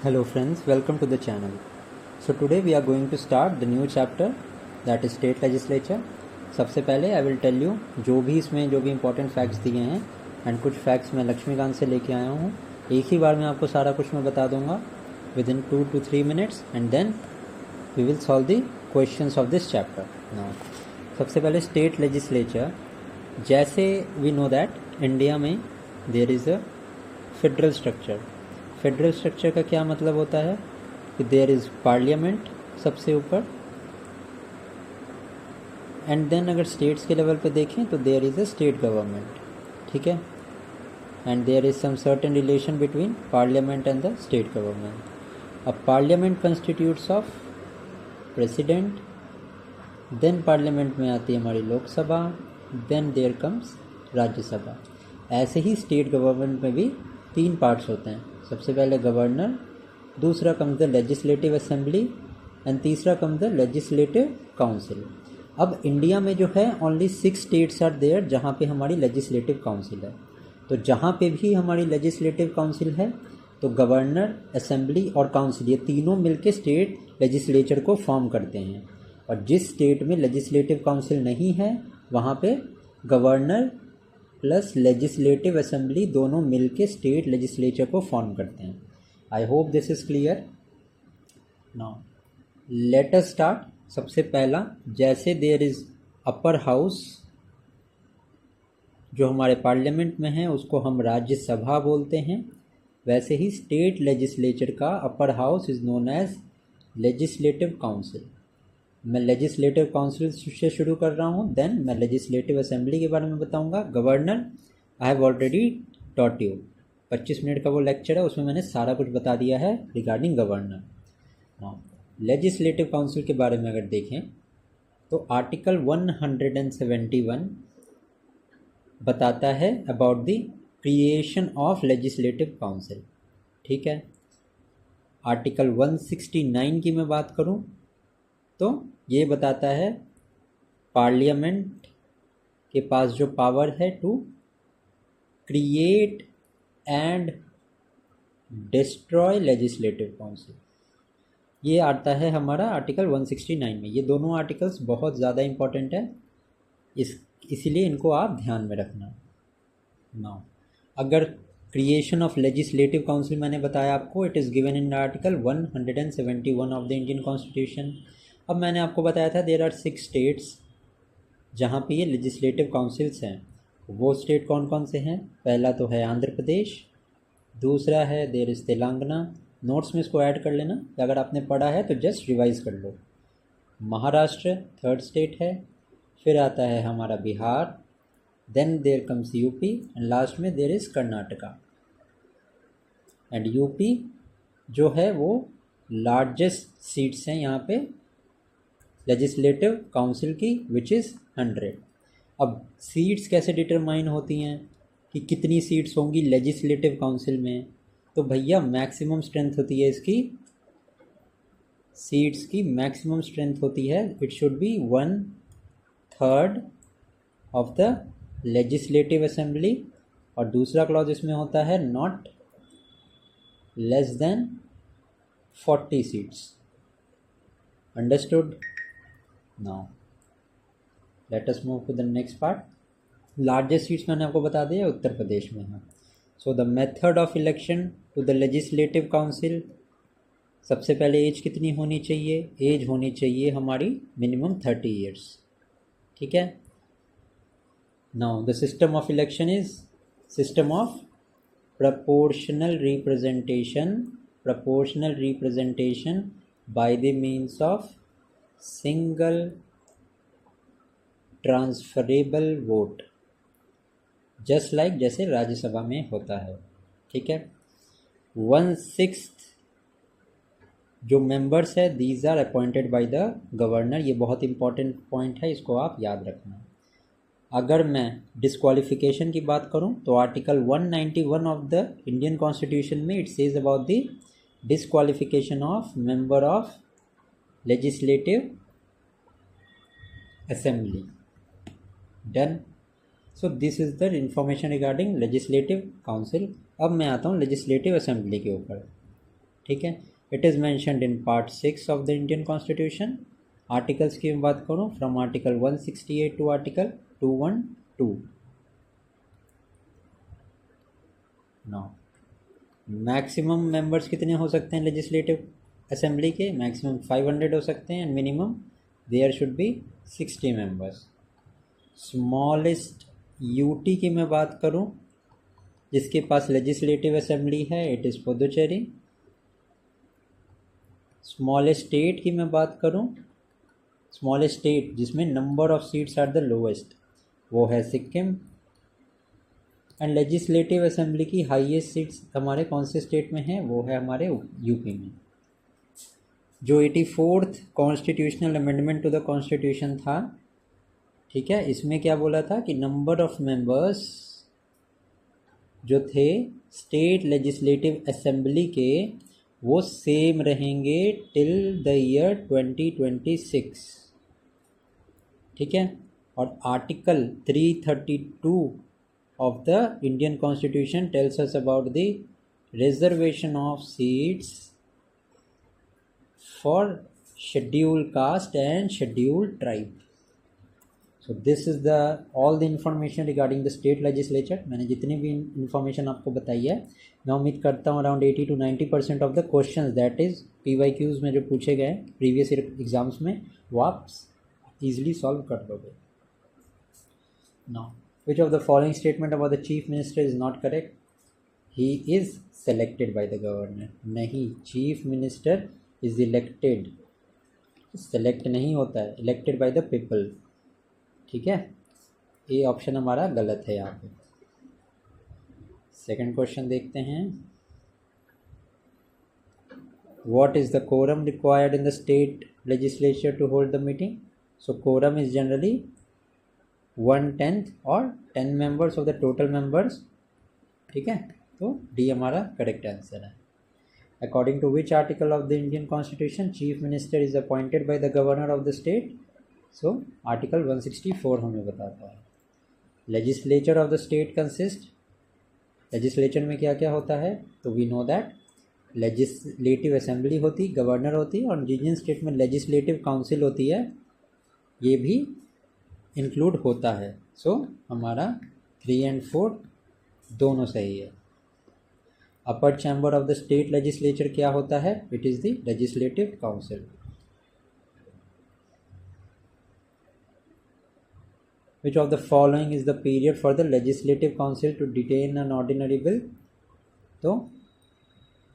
Hello friends, welcome to the channel. So today we are going to start the new chapter that is state legislature. सबसे पहले I will tell you जो भी important facts दिए हैं and कुछ facts मैं लक्ष्मीकांत से लेके आया हूँ. एक ही बार में आपको सारा कुछ मैं बता दूंगा within 2 to 3 minutes and then we will solve the questions of this chapter. Now सबसे पहले state legislature, जैसे we know that इंडिया में there is a federal structure. Federal structure का क्या मतलब होता है कि देयर इज़ पार्लियामेंट सबसे ऊपर एंड देन अगर स्टेट्स के लेवल पे देखें तो there is a state government, ठीक है, and there is some certain relation between parliament and the state government. अब parliament constitutes of president, then parliament में आती है हमारी Lok Sabha, then there comes Rajya Sabha. ऐसे ही स्टेट गवर्नमेंट में भी 3 पार्ट्स होते हैं. सबसे पहले गवर्नर, दूसरा comes the legislative assembly and तीसरा कम्स द लेजिस्लेटिव काउंसिल. अब इंडिया में जो है ओनली 6 स्टेट्स आर देयर जहाँ पे हमारी लेजिस्लेटिव काउंसिल है. तो जहाँ पे भी हमारी लेजिस्लेटिव काउंसिल है तो गवर्नर, असेंबली और काउंसिल ये तीनों मिलके स्टेट लेजिस्लेचर को फॉर्म करते हैं. और जिस स्टेट में लेजिस्लेटिव काउंसिल नहीं है वहाँ पे गवर्नर प्लस लेजिस्लेटिव असेंबली दोनों मिलके स्टेट लेजिस्लेचर को फॉर्म करते हैं. I hope this is clear. Now let us start. सबसे पहला, जैसे देयर इज़ अपर हाउस जो हमारे पार्लियामेंट में है उसको हम राज्यसभा बोलते हैं, वैसे ही स्टेट लेजिस्लेचर का upper house is known as legislative council. मैं लेजिस्लेटिव काउंसिल से शुरू कर रहा हूँ, देन मैं लेजिस्लेटिव असेंबली के बारे में बताऊँगा. Governor I have already taught you, 25 minute का वो लेक्चर है, उसमें मैंने सारा कुछ बता दिया है रिगार्डिंग गवर्नर. हाँ, लेजिस्लेटिव काउंसिल के बारे में अगर देखें तो आर्टिकल 171 बताता है about the creation of legislative council, ठीक है. आर्टिकल 169 की मैं बात करूं तो ये बताता है पार्लियामेंट के पास जो पावर है to create and destroy legislative council. ये आता है हमारा आर्टिकल 169 में. ये दोनों आर्टिकल्स बहुत ज़्यादा इम्पॉर्टेंट है, इसीलिए इनको आप ध्यान में रखना. नाउ अगर क्रिएशन ऑफ लेजिस्लेटिव काउंसिल मैंने बताया आपको, it is given in article 171 of the Indian constitution. अब मैंने आपको बताया था देयर आर 6 स्टेट्स जहाँ पे ये लेजिस्लेटिव काउंसिल्स हैं. वो स्टेट कौन कौन से हैं? पहला तो है आंध्र प्रदेश, दूसरा है देयर इज़ तेलंगाना. नोट्स में इसको ऐड कर लेना, अगर आपने पढ़ा है तो जस्ट रिवाइज कर लो. महाराष्ट्र थर्ड स्टेट है, फिर आता है हमारा Bihar, then there comes UP and last में there is Karnataka. And UP जो है वो लार्जेस्ट सीट्स हैं यहाँ पे लेजिस्लेटिव काउंसिल की, विच इज़ 100. अब सीट्स कैसे डिटरमाइन होती हैं कि कितनी सीट्स होंगी लेजिस्लेटिव काउंसिल में? तो भैया मैक्सिमम स्ट्रेंथ होती है इसकी, सीट्स की मैक्सिमम स्ट्रेंथ होती है, it should be 1/3 of the legislative assembly. और दूसरा क्लॉज इसमें होता है not less than 40 seats. Understood? Now let us move to the next part. Largest seats मैंने आपको बता दिया उत्तर प्रदेश में है. So the method of election to the legislative council, सबसे पहले एज कितनी होनी चाहिए? एज होनी चाहिए हमारी मिनिमम 30 ईयर्स, ठीक है. Now the system of election is system of proportional representation by the means of single transferable vote, just like जैसे राज्यसभा में होता है, ठीक है. 1/6 जो मेंबर्स है these are appointed by the governor. ये बहुत इंपॉर्टेंट पॉइंट है, इसको आप याद रखना. अगर मैं डिस्क्वालिफिकेशन की बात करूं तो article 191 of the Indian constitution में it says about the disqualification of member of legislative assembly. Done. So this is the information regarding legislative council. अब मैं आता हूँ लेजिस्लेटिव असेंबली के ऊपर. ठीक है। It is mentioned in part 6 of the Indian constitution. Articles की मैं बात करूँ, from article 168 to article 212। Now maximum members कितने हो सकते हैं लेजिस्लेटिव असेंबली के? मैक्सिमम 500 हो सकते हैं, and minimum there should be 60 members. Smallest UT की मैं बात करूं, जिसके पास लेजिस्लेटिव असेंबली है, it is Puducherry. Smallest state की मैं बात करूं, स्मॉलेस्ट स्टेट जिसमें number of seats are the lowest, वो है सिक्किम। एंड लेजिस्लेटिव असेंबली की हाईएस्ट सीट्स हमारे कौन से स्टेट में है? वो है हमारे यूपी में। जो 84th constitutional amendment to the constitution था, ठीक है, इसमें क्या बोला था कि नंबर ऑफ मेंबर्स जो थे स्टेट लेजिस्लेटिव असेंबली के, वो सेम रहेंगे टिल द ईयर 2026, ठीक है। और article 332 of the Indian Constitution tells us about the reservation of seats for scheduled caste and scheduled tribe. So this is the all the information regarding the state legislature. मैंने जितनी भी information आपको बताई है, मैं उम्मीद करता हूँ around 80 to 90% of the questions that is PYQs में जो पूछे गए previous exams में, वो आप easily solve कर दोगे। Now which of the following statement about the chief minister is not correct? He is selected by the governor. नहीं, chief minister is elected, select नहीं होता है, elected by the people, ठीक है। ये ऑप्शन हमारा गलत है यहाँ पे। सेकंड क्वेश्चन देखते हैं। What is the quorum required in the state legislature to hold the meeting? So quorum is generally 1/10 और 10 members of the total members, ठीक है। तो डी हमारा करेक्ट आंसर है। According to which article of the Indian constitution chief minister is appointed by the governor of the state? So article 164 हमें बताता है। Legislature of the state consist, legislature में क्या क्या होता है? तो we know that legislative assembly होती, गवर्नर होती, और जिन स्टेट में लेजिस्लेटिव काउंसिल होती है, ये भी इंक्लूड होता है। सो हमारा 3 and 4 दोनों सही है। Upper chamber of the state legislature क्या होता है? It is the legislative council. Which of the following is the period for the legislative council to detain an ordinary bill? तो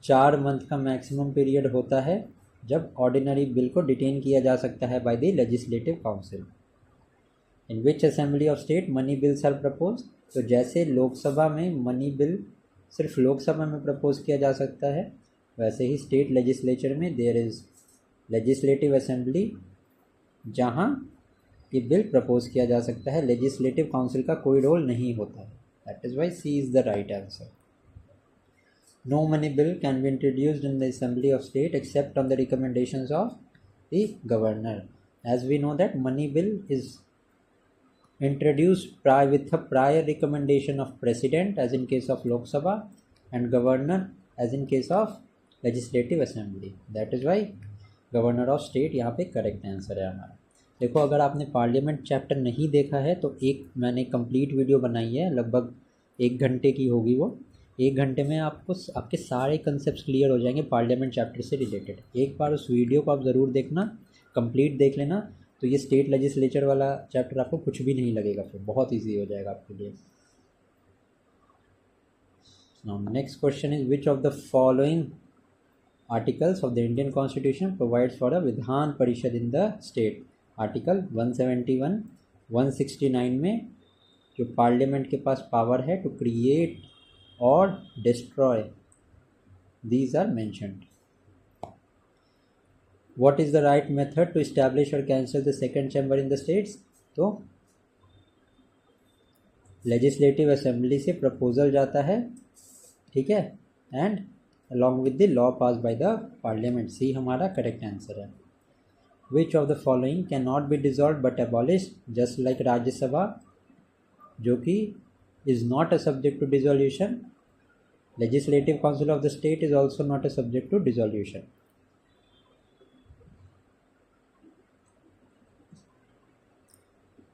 4 मंथ का मैक्सिमम पीरियड होता है जब ऑर्डिनरी बिल को detain किया जा सकता है by the legislative council. In which assembly of state money bills are propose? तो जैसे लोकसभा में मनी बिल सिर्फ लोकसभा में प्रपोज किया जा सकता है, वैसे ही स्टेट लेजिस्लेचर में देयर इज़ लेजिस्लेटिव असेंबली जहाँ ये बिल प्रपोज किया जा सकता है। लेजिस्लेटिव काउंसिल का कोई रोल नहीं होता है। That is why C is the right answer. No money bill can be introduced in the assembly of state except on the recommendations of the governor. As we know that money bill is introduced with a prior recommendation of president as in case of Lok Sabha and governor as in case of legislative assembly. That is why governor of state यहाँ पे correct answer है हमारा। देखो, अगर आपने parliament chapter नहीं देखा है तो एक मैंने कंप्लीट वीडियो बनाई है, लगभग 1 घंटे की होगी वो। 1 घंटे में आपको आपके सारे कंसेप्ट क्लियर हो जाएंगे पार्लियामेंट चैप्टर से रिलेटेड। एक बार उस वीडियो को आप ज़रूर देखना, कंप्लीट देख लेना, तो ये स्टेट लेजिस्लेचर वाला चैप्टर आपको कुछ भी नहीं लगेगा, फिर बहुत इजी हो जाएगा आपके लिए। Now next question is which of the following articles of the Indian constitution provides for a Vidhan Parishad in the state? Article 171, 169 में जो पार्लियामेंट के पास पावर है टू क्रिएट और destroy, these are mentioned. What is the right method to establish or cancel the second chamber in the states? तो legislative assembly से proposal जाता है, ठीक है, and along with the law pass by the parliament. C हमारा correct answer है। Which of the following can not be dissolve but abolish? Just like Rajya Sabha जो कि is not a subject to dissolution, Legislative Council of the state is also not a subject to dissolution.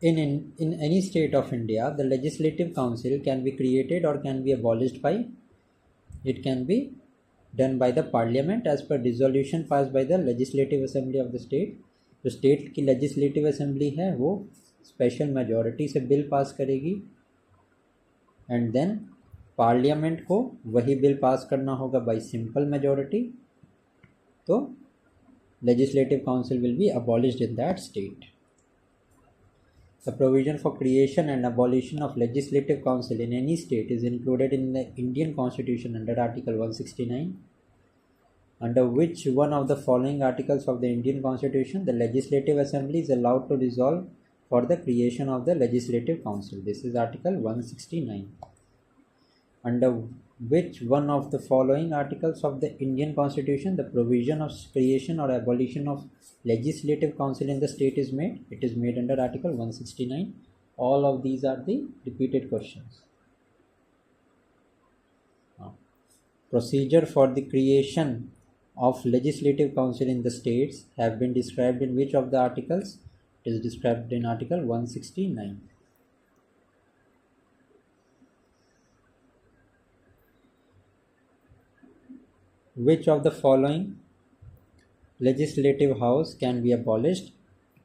In any state of India, the Legislative Council can be created or can be abolished by, it can be done by the Parliament as per dissolution passed by the Legislative Assembly of the state. जो state की legislative assembly है वो special majority से bill pass करेगी and then parliament को वही bill pass करना होगा बाय सिंपल मेजॉरिटी. तो legislative council will be abolished in that state. The provision for creation and abolition of legislative council in any state is included in the Indian Constitution under Article 169. Under which one of the following articles of the Indian Constitution the Legislative Assembly is allowed to dissolve for the creation of the Legislative Council? This is Article 169. Under which one of the following articles of the Indian Constitution the provision of creation or abolition of Legislative Council in the state is made? It is made under Article 169. All of these are the repeated questions. Procedure for the creation of Legislative Council in the states have been described in which of the articles? It is described in Article 169. Which of the following legislative house can be abolished?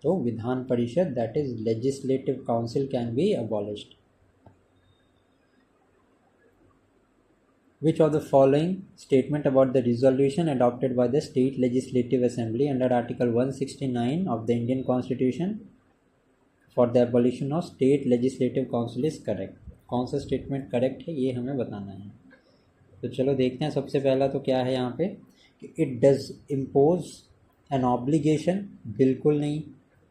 So Vidhan Parishad, that is Legislative Council, can be abolished. Which of the following statement about the resolution adopted by the State Legislative Assembly under Article 169 of the Indian Constitution for the abolition of State Legislative Council is correct? कौन सा statement correct है ये हमें बताना है. तो चलो देखते हैं. सबसे पहला तो क्या है यहाँ पे कि it does impose an obligation. बिल्कुल नहीं,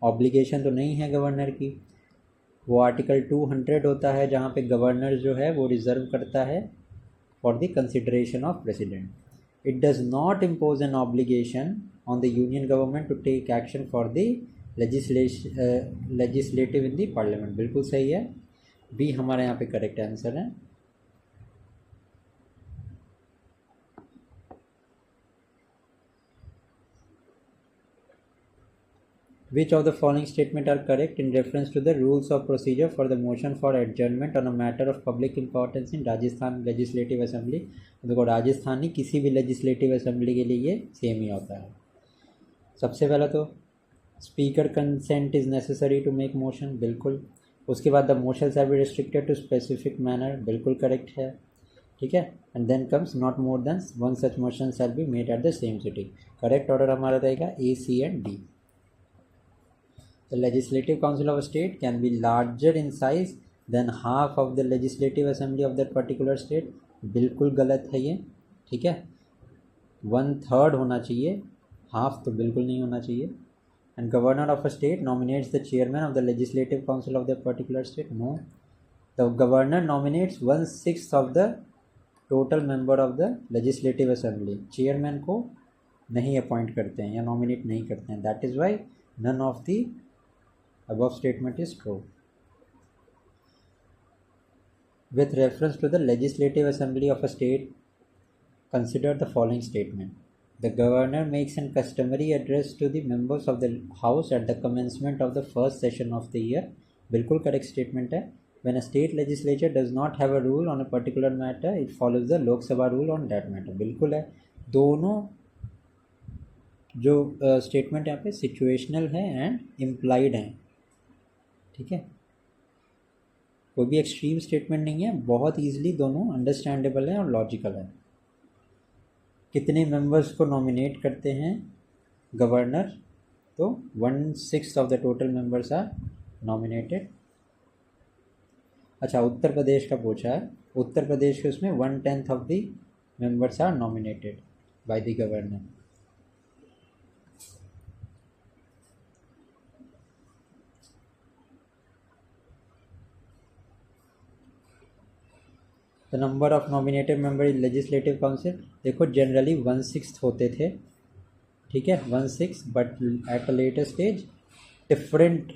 ऑब्लिगेशन तो नहीं है गवर्नर की. वो आर्टिकल 200 होता है जहाँ पे गवर्नर जो है वो रिजर्व करता है for the consideration of president. It does not impose an obligation on the union government to take action for the legislative in the parliament. बिल्कुल सही है. बी हमारे यहाँ पे करेक्ट आंसर है. Which of the following statement are correct in reference to the rules of procedure for the motion for adjournment on a matter of public importance in Rajasthan Legislative Assembly? देखो राजस्थानी किसी भी legislative assembly के लिए ये same ही होता है. सबसे पहला तो speaker consent is necessary to make motion. बिल्कुल. उसके बाद the motion shall be restricted to specific manner. बिल्कुल करेक्ट है. ठीक है. And then comes not more than one such motion shall be made at the same sitting. Correct order हमारा रहेगा A, C and D. The Legislative Council of a state can be larger in size than half of the Legislative Assembly of that particular state. बिल्कुल गलत है ये. ठीक है. 1/3 होना चाहिए, हाफ तो बिल्कुल नहीं होना चाहिए. And governor of a state nominates the chairman of the Legislative Council of that particular state. No. The governor nominates 1/6 of the total member of the Legislative Assembly. Chairman को नहीं अपॉइंट करते हैं या नॉमिनेट नहीं करते हैं. That is why none of the above statement is true. With reference to the Legislative Assembly of a state, consider the following statement. The governor makes a customary address to the members of the house at the commencement of the first session of the year. बिल्कुल correct statement है. When a state legislature does not have a rule on a particular matter, it follows the Lok Sabha rule on that matter. बिल्कुल है. दोनों जो statement यहाँ पे situational है and implied हैं. ठीक है. कोई भी एक्सट्रीम स्टेटमेंट नहीं है. बहुत ईजिली दोनों अंडरस्टैंडेबल है और लॉजिकल है. कितने मेंबर्स को नॉमिनेट करते हैं गवर्नर? तो 1/6 of the total members are nominated. अच्छा, उत्तर प्रदेश का पूछा है. उत्तर प्रदेश के उसमें 1/10 of the members are nominated by the governor. The number of nominated member in legislative council. देखो जनरली 1/6 होते थे. ठीक है, 1/6. But at a later stage different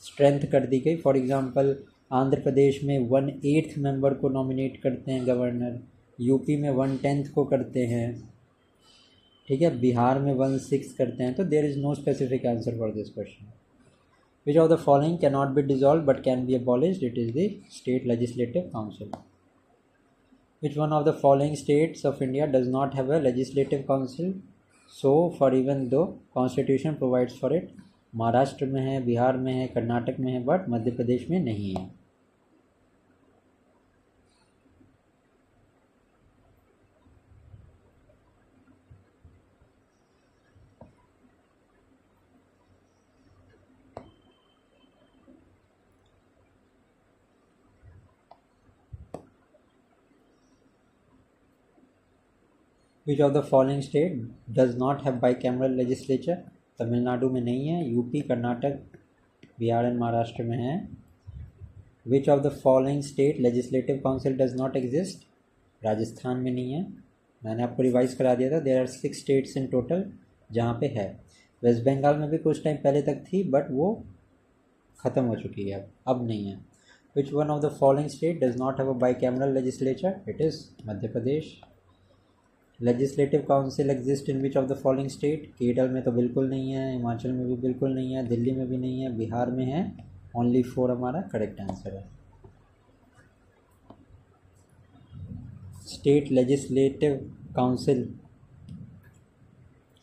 strength कर दी गई. फॉर एग्जांपल आंध्र प्रदेश में 1/8 मेंबर को नॉमिनेट करते हैं गवर्नर. यूपी में 1/10 को करते हैं, ठीक है, बिहार में 1/6 करते हैं, तो there is no specific answer for this question. Which of the following can not be dissolve but can be abolished? It is the state legislative council. Which one of the following states of India does not have a legislative council? So far, even though constitution provides for it, Maharashtra में है, बिहार में है, कर्नाटक में है, but Madhya Pradesh में नहीं है. Which of the following state does not have bicameral legislature? Tamil Nadu में नहीं है, यूपी, कर्नाटक, बिहार एंड महाराष्ट्र में है. Which of the following state legislative council does not exist? Rajasthan में नहीं है. मैंने आपको रिवाइज करा दिया था. There are 6 states in total जहाँ पे है. वेस्ट बंगाल में भी कुछ टाइम पहले तक थी, बट वो ख़त्म हो चुकी है, अब नहीं है. Which one of the following state does not have a bicameral legislature? It is Madhya Pradesh. Legislative council exist in which of the following state? Kerala में तो बिल्कुल नहीं है, हिमाचल में भी बिल्कुल नहीं है, दिल्ली में भी नहीं है, बिहार में है. ओनली 4 हमारा करेक्ट आंसर है. स्टेट लेजिस्लेटिव काउंसिल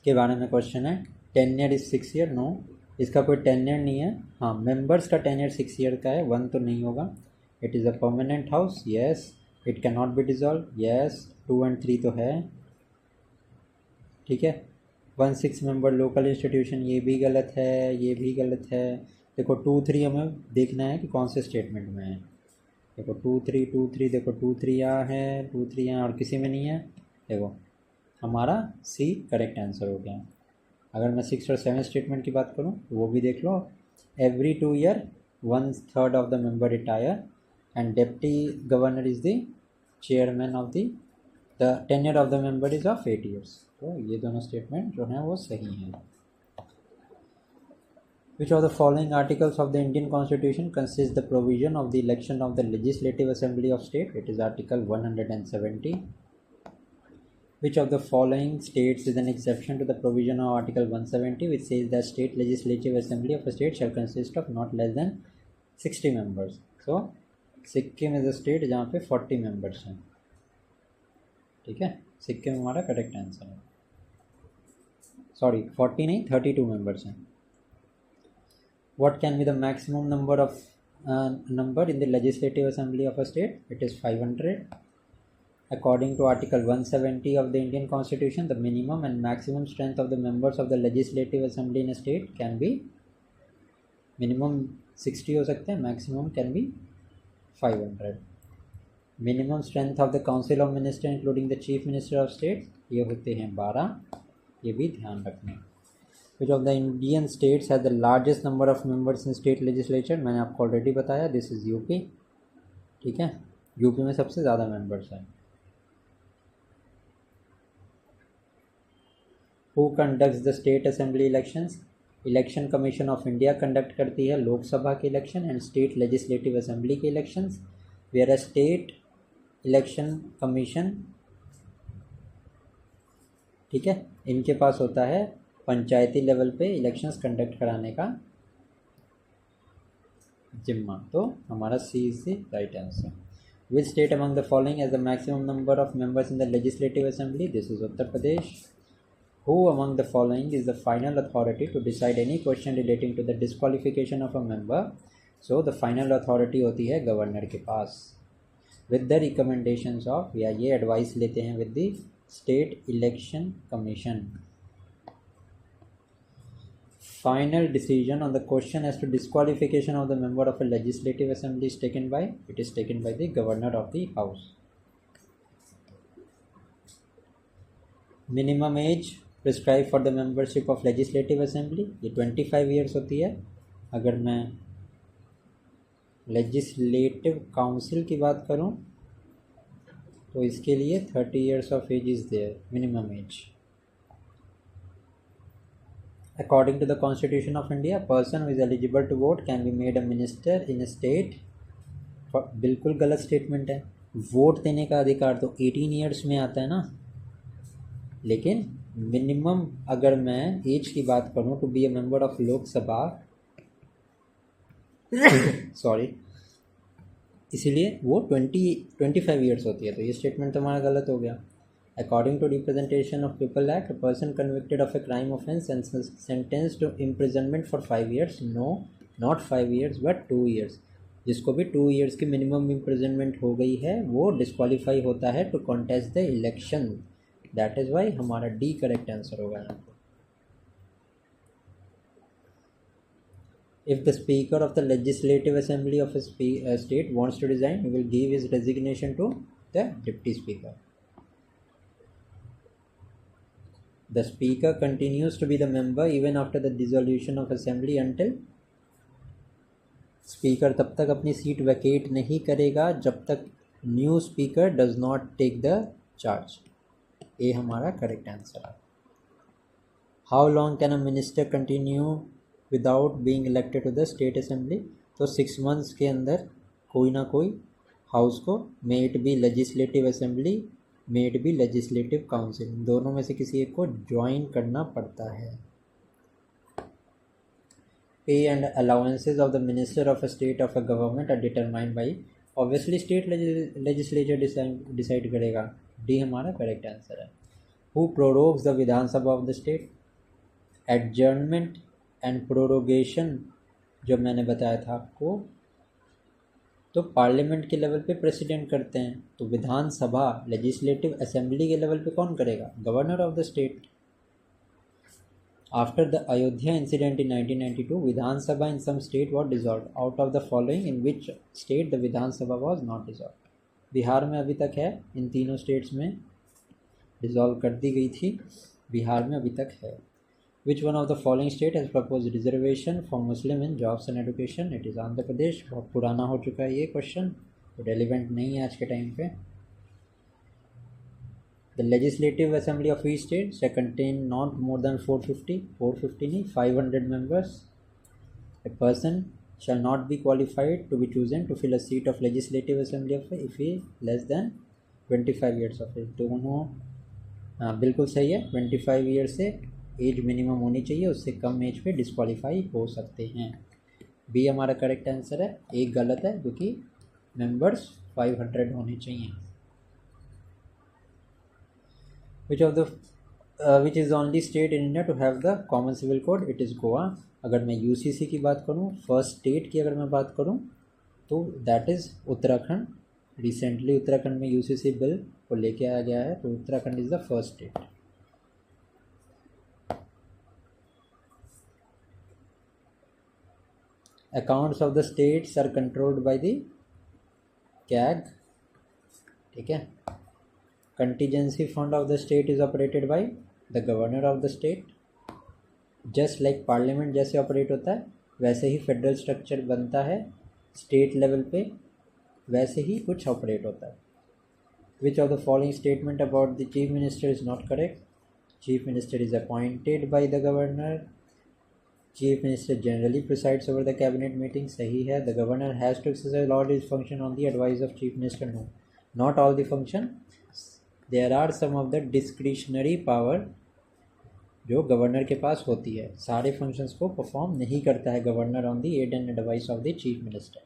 के बारे में क्वेश्चन है. Tenure is 6 year. नो, इसका कोई टेन्योर नहीं है. हाँ, मेंबर्स का टेन्योर 6 ईयर का है, 1 तो नहीं होगा. It is a permanent house. Yes. It can not be dissolve. Yes. 2 and 3 तो है, ठीक है. 1/6 मेंबर लोकल इंस्टीट्यूशन, ये भी गलत है, ये भी गलत है. देखो 2-3 हमें देखना है कि कौन से स्टेटमेंट में है. देखो 2-3 देखो 2-3 यहाँ है, 2-3 यहाँ और किसी में नहीं है. देखो हमारा सी करेक्ट आंसर हो गया. अगर मैं 6 और 7 स्टेटमेंट की बात करूँ तो वो भी देख लो. Every 2 year 1/3 of the member retire and deputy governor is the chairman of the tenure of the member is of 8 years. तो ये दोनों स्टेटमेंट जो हैं वो सही हैं. Which of the following articles of the Indian Constitution consists the provision of the election of the Legislative Assembly of State? It is Article 170. Which of the following states is an exception to the provision of Article 170, which says that State Legislative Assembly of a state shall consist of not less than 60 members? So, Sikkim is a state जहाँ पे 40 members हैं, ठीक है. सिक्किम हमारा correct answer है. Sorry, 40 नहीं, 32 members हैं. What can be the maximum number of number in the legislative assembly of a state? It is 500. According to Article 170 of the Indian Constitution, the minimum and maximum strength of the members of the legislative assembly in a state can be minimum 60 हो सकते हैं, maximum can be 500. Minimum strength of the council of ministers including the chief minister of state ये होते हैं 12. ये भी ध्यान रखना. Which of the Indian states has the largest number of members in state legislature? मैंने आपको ऑलरेडी बताया, दिस इज़ यूपी, ठीक है. यूपी में सबसे ज़्यादा मेंबर्स हैं. Who conducts the state assembly elections? Election commission of India conduct करती है लोकसभा के election and state legislative assembly के elections. Where state election commission, ठीक है, इनके पास होता है पंचायती लेवल पे इलेक्शंस कंडक्ट कराने का जिम्मा. तो हमारा C is the right answer. Which state among the following has the maximum number of members in the legislative assembly? This is Uttar Pradesh. Who among the following is the final authority to decide any question relating to the disqualification of a member? So the final authority होती है governor के पास. With the recommendations of, या ये advice लेते हैं with the state election commission. Final decision on the question as to disqualification of the member of a legislative assembly is taken by, it is taken by the governor of the house. Minimum age prescribe for the membership of legislative assembly, ये 25 years होती है. अगर मैं legislative council की बात करूं तो इसके लिए 30 years of age is there minimum age. According to the constitution of India, person who is eligible to vote can be made a minister in a state. बिल्कुल गलत स्टेटमेंट है. वोट देने का अधिकार तो 18 ईयर्स में आता है ना, लेकिन मिनिमम अगर मैं एज की बात करूं to be a member of Lok Sabha sorry, इसीलिए वो 25 ईयर्स होती है। तो ये स्टेटमेंट तुम्हारा गलत हो गया। According to representation of people act, a person convicted of a crime offence and sentenced to imprisonment for 5 years, no not 5 years but 2 years, जिसको भी 2 ईयर्स की मिनिमम इम्प्रिजनमेंट हो गई है वो डिस्क्वालीफाई होता है to contest the election. That is why हमारा डी करेक्ट आंसर होगा यहाँ पे। If the Speaker of the Legislative Assembly of a state wants to resign, he will give his resignation to the Deputy Speaker. The Speaker continues to be the member even after the dissolution of Assembly until Speaker तब तक अपनी seat वैकेट नहीं करेगा जब तक new speaker does not take the charge. ये हमारा correct answer है। How long can a minister continue without being elected to the state assembly? तो 6 मंथ्स के अंदर कोई ना कोई हाउस को, may it be legislative assembly, may it be legislative council, दोनों में से किसी एक को ज्वाइन करना पड़ता है। Pay and allowances of the minister of a state of a government are determined by, obviously state legislature decide करेगा। डी हमारा करेक्ट आंसर है। Who prorogues the Vidhan Sabha of the state? Adjournment and prorogation जो मैंने बताया था आपको, तो parliament के लेवल पे प्रेसिडेंट करते हैं, तो विधानसभा लेजिस्लेटिव असेंबली के लेवल पे कौन करेगा? Governor of the state. After the Ayodhya incident in 1992, Vidhan Sabha in some state was dissolved, out of the following in which state the Vidhan Sabha was not dissolved? Bihar में अभी तक है, इन तीनों स्टेट्स में डिसॉल्व कर दी गई थी, बिहार में अभी तक है। Which one of the following state has proposed reservation for Muslim in jobs and education? It is Andhra Pradesh. बहुत पुराना हो चुका है ये क्वेश्चन, तो रेलिवेंट नहीं है आज के टाइम पे। The legislative assembly of each state shall contain not more than 450 नहीं 500 members. A person shall not be qualified to be chosen to fill a seat of legislative assembly of if he less than 25 years of age। दोनों हाँ बिल्कुल सही है। 25 year से as minimum होनी चाहिए, उससे कम एज पे डिस्क्वालीफाई हो सकते हैं। बी हमारा करेक्ट आंसर है। एक गलत है क्योंकि मेंबर्स 500 होने चाहिए। Which is only state in India to have the common civil code? It is Goa. अगर मैं यूसीसी की बात करूँ, फर्स्ट स्टेट की अगर मैं बात करूँ, तो that is Uttarakhand. Recently Uttarakhand में यूसीसी बिल को लेके आया गया है, तो Uttarakhand is the first state. Accounts of the states are controlled by the CAG, ठीक है। Contingency fund of the state is operated by the governor of the state. Just like parliament जैसे operate होता है वैसे ही फेडरल स्ट्रक्चर बनता है, state level पे वैसे ही कुछ ऑपरेट होता है। Which of the following statement about the chief minister is not correct? Chief minister is appointed by the governor. Chief minister generally presides over the cabinet meeting, सही है। The governor has to exercise all his function on the advice of chief minister, no not all the function. There are some of the discretionary power जो governor के पास होती है, सारे functions को perform नहीं करता है governor on the aid and advice of the chief minister.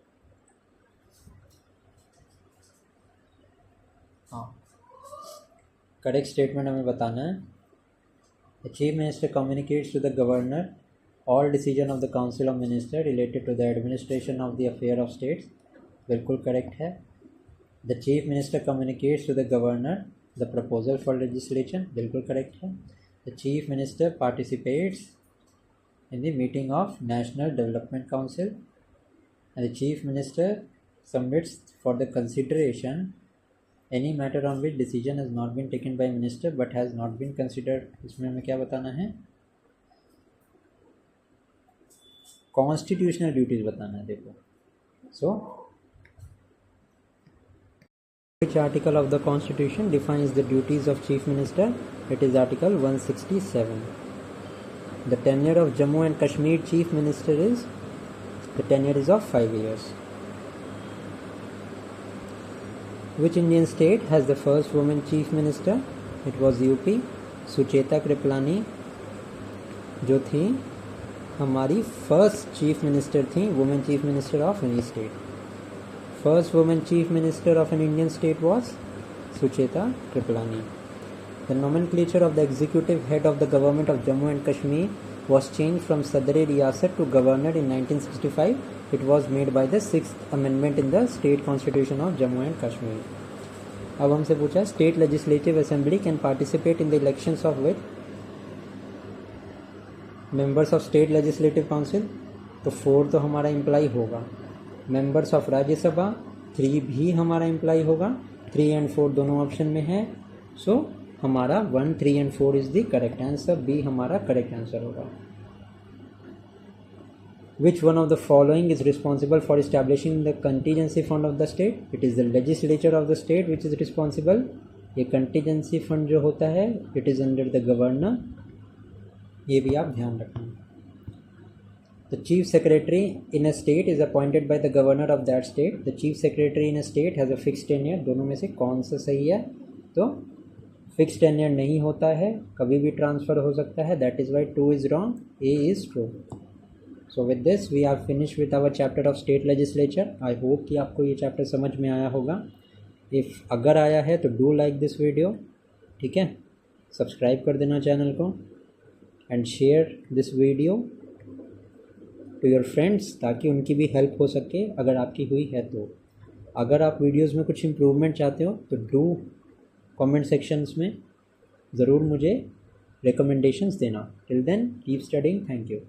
हाँ, करेक्ट स्टेटमेंट हमें बताना है। The chief minister communicates to the governor all decision of the council of minister related to the administration of the affair of states, बिल्कुल correct है। The chief minister communicates to the governor the proposal for legislation, बिल्कुल correct है। The chief minister participates in the meeting of National Development Council and the chief minister submits for the consideration any matter on which decision has not been taken by minister but has not been considered। इसमें हमें क्या बताना है? Constitutional duties बताना है। देखो, so which article of the constitution defines the duties of chief minister? It is article 167। The tenure of Jammu and Kashmir chief minister is, the tenure is of 5 years। Which Indian state has the first woman chief minister? It was UP. Sucheta Kripalani जो थी हमारी first chief minister थी, women chief minister of any state. First women chief minister of an Indian state was Sucheta Kripalani. The nomenclature of the executive head of the government of Jammu and Kashmir was changed from Sadr-e Riyasat to Governor in 1965. It was made by the 6th Amendment in the State Constitution of Jammu and Kashmir. अब हमसे पूछा state legislative assembly can participate in the elections of which members of state legislative council. तो 4 तो हमारा imply होगा. Members of Rajya Sabha 3 भी हमारा imply होगा. 3 and 4 दोनों ऑप्शन में है. सो हमारा 1, 3 and 4 is the correct answer. B हमारा करेक्ट आंसर होगा. Which one of the following is responsible for establishing the contingency fund of the state? It is the legislature of the state which is responsible. ये contingency fund जो होता है it is under the governor. ये भी आप ध्यान रखना. The chief secretary in a state is appointed by the governor of that state. The chief secretary in a state has a fixed tenure. दोनों में से कौन सा सही है? तो fixed tenure नहीं होता है, कभी भी ट्रांसफ़र हो सकता है. That is why 2 is wrong, A is true. So with this we are finished with our chapter of state legislature. I hope कि आपको ये चैप्टर समझ में आया होगा. If अगर आया है तो do like this video, ठीक है. सब्सक्राइब कर देना चैनल को and share this video to your friends ताकि उनकी भी हेल्प हो सके अगर आपकी हुई है तो. अगर आप वीडियोस में कुछ इम्प्रूवमेंट चाहते हो तो do कमेंट सेक्शंस में ज़रूर मुझे रिकमेंडेशंस देना. Till then keep studying. Thank you.